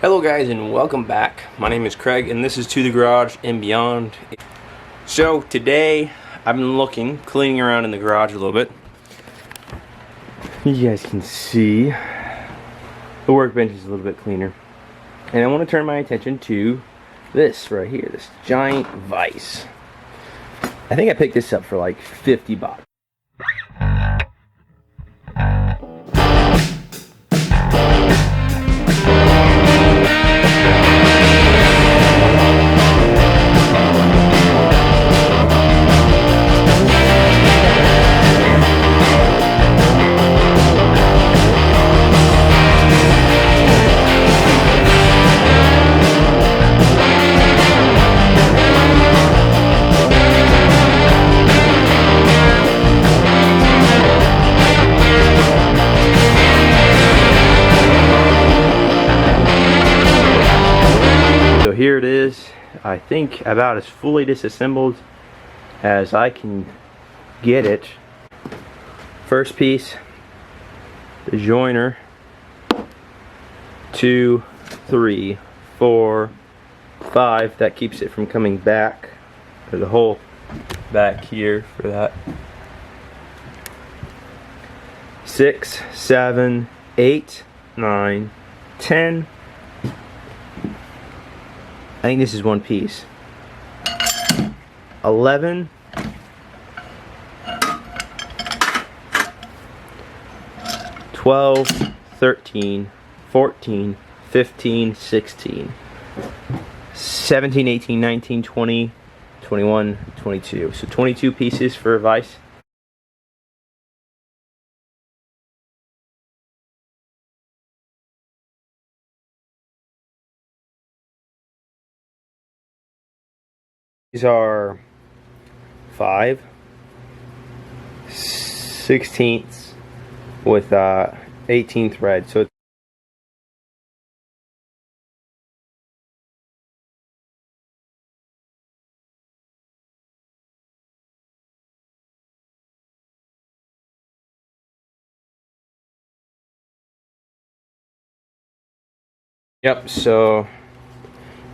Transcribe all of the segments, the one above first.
Hello guys and welcome back. My name is Craig and this is To The Garage and Beyond. So today I've been cleaning around in the garage a little bit. You guys can see the workbench is a little bit cleaner. And I want to turn my attention to this right here, this giant vise. I think I picked this up for like 50 bucks. Here it is, I think about as fully disassembled as I can get it. First piece, the joiner, 2, 3, 4, 5, that keeps it from coming back. There's a hole back here for that. 6, 7, 8, 9, 10. I think this is one piece. 11, 12, 13, 14, 15, 16, 17, 18, 19, 20, 21, 22. So 22 pieces for a vise. These are 5 16ths with 18 thread. So yep, so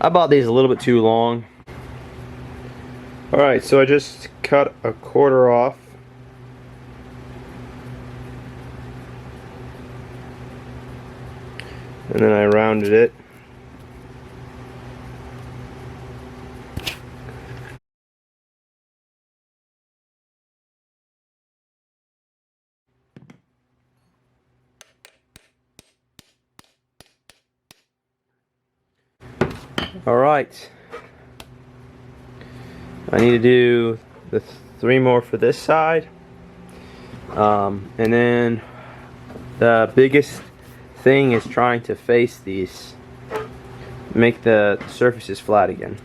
I bought these a little bit too long. Alright, so I just cut a quarter off. And then I rounded it. Alright. I need to do the 3 more for this side, and then the biggest thing is trying to face these, make the surfaces flat again.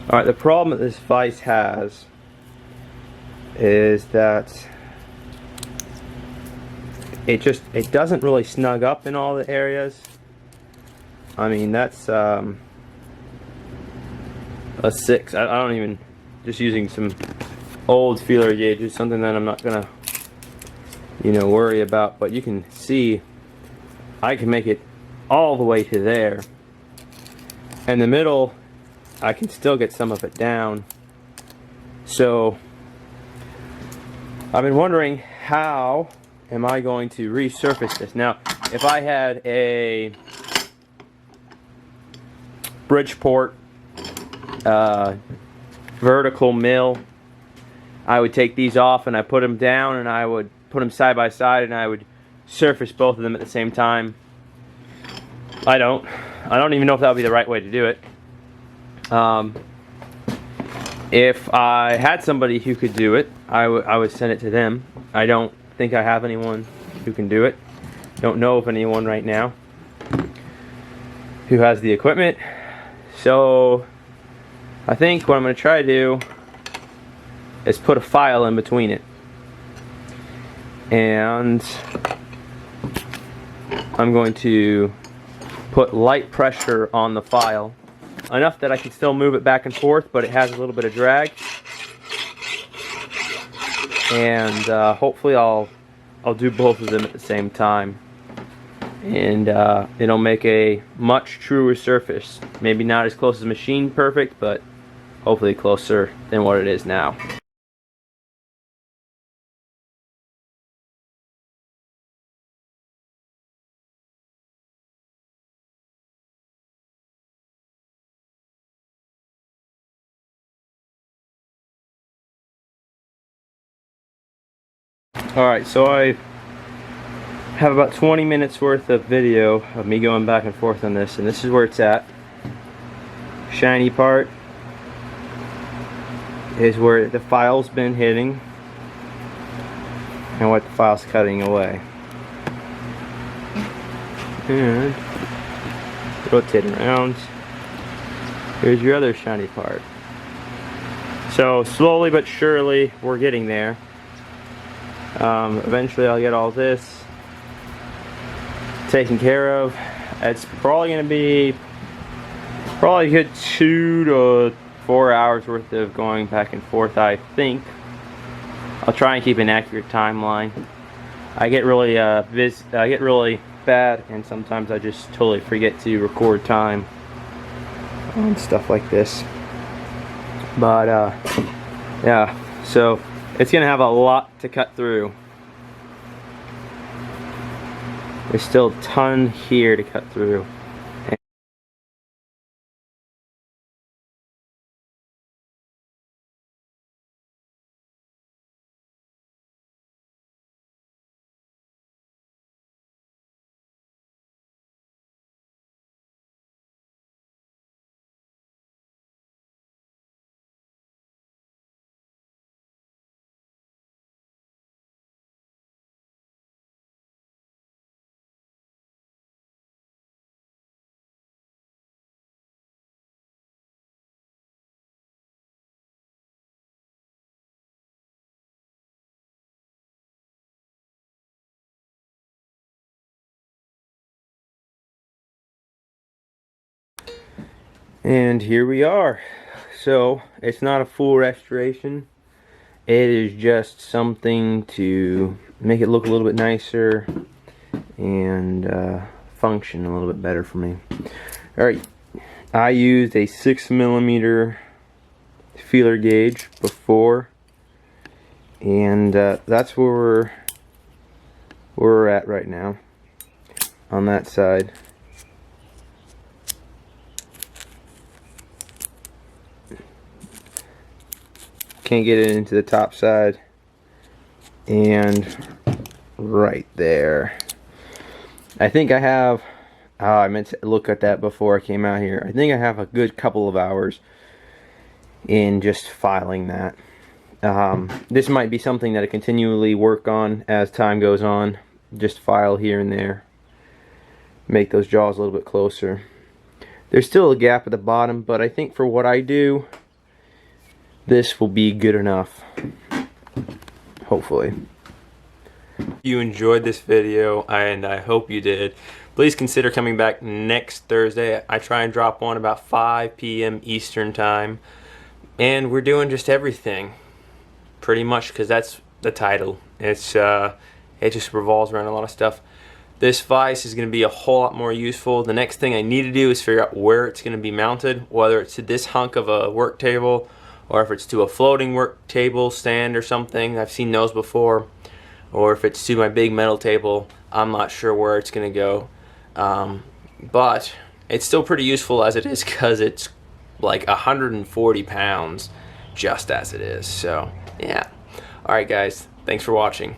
Alright, the problem that this vise has is that it doesn't really snug up in all the areas. I mean, that's a 6. I don't even, just using some old feeler gauges, something that I'm not gonna, worry about. But you can see I can make it all the way to there. In the middle, I can still get some of it down. So I've been wondering, how am I going to resurface this? Now, if I had a Bridgeport vertical mill, I would take these off and I put them down and I would put them side by side and I would surface both of them at the same time. I don't even know if that would be the right way to do it. If I had somebody who could do it, I would send it to them. I don't think I have anyone who can do it. Don't know of anyone right now who has the equipment. So I think what I'm going to try to do is put a file in between it, and I'm going to put light pressure on the file, enough that I can still move it back and forth, but it has a little bit of drag. And hopefully I'll I'll do both of them at the same time, and it'll make a much truer surface. Maybe not as close as machine perfect, but hopefully closer than what it is now. Alright, so I have about 20 minutes worth of video of me going back and forth on this, and this is where it's at. Shiny part is where the file's been hitting and what the file's cutting away. And rotate around. Here's your other shiny part. So slowly but surely we're getting there. Eventually I'll get all this taken care of. It's probably going to be a good 2 to 4 hours worth of going back and forth, I think. I'll try and keep an accurate timeline. I get really bad, and sometimes I just totally forget to record time on stuff like this. But yeah, so it's gonna have a lot to cut through. There's still a ton here to cut through. And here we are. So it's not a full restoration. It is just something to make it look a little bit nicer and function a little bit better for me. Alright, I used a 6mm feeler gauge before, and that's where we're at right now on that side. Can't get it into the top side, and right there. I think I have, I meant to look at that before I came out here. I think I have a good couple of hours in just filing that. This might be something that I continually work on as time goes on. Just file here and there. Make those jaws a little bit closer. There's still a gap at the bottom, but I think for what I do, this will be good enough, hopefully. You enjoyed this video, and I hope you did. Please consider coming back next Thursday. I try and drop one about 5 p.m. Eastern time, and we're doing just everything, pretty much, because that's the title. It just revolves around a lot of stuff. This vise is going to be a whole lot more useful. The next thing I need to do is figure out where it's going to be mounted, whether it's to this hunk of a work table, or if it's to a floating work table stand or something. I've seen those before. Or if it's to my big metal table. I'm not sure where it's going to go. But it's still pretty useful as it is, because it's like 140 pounds just as it is. So yeah. Alright guys, thanks for watching.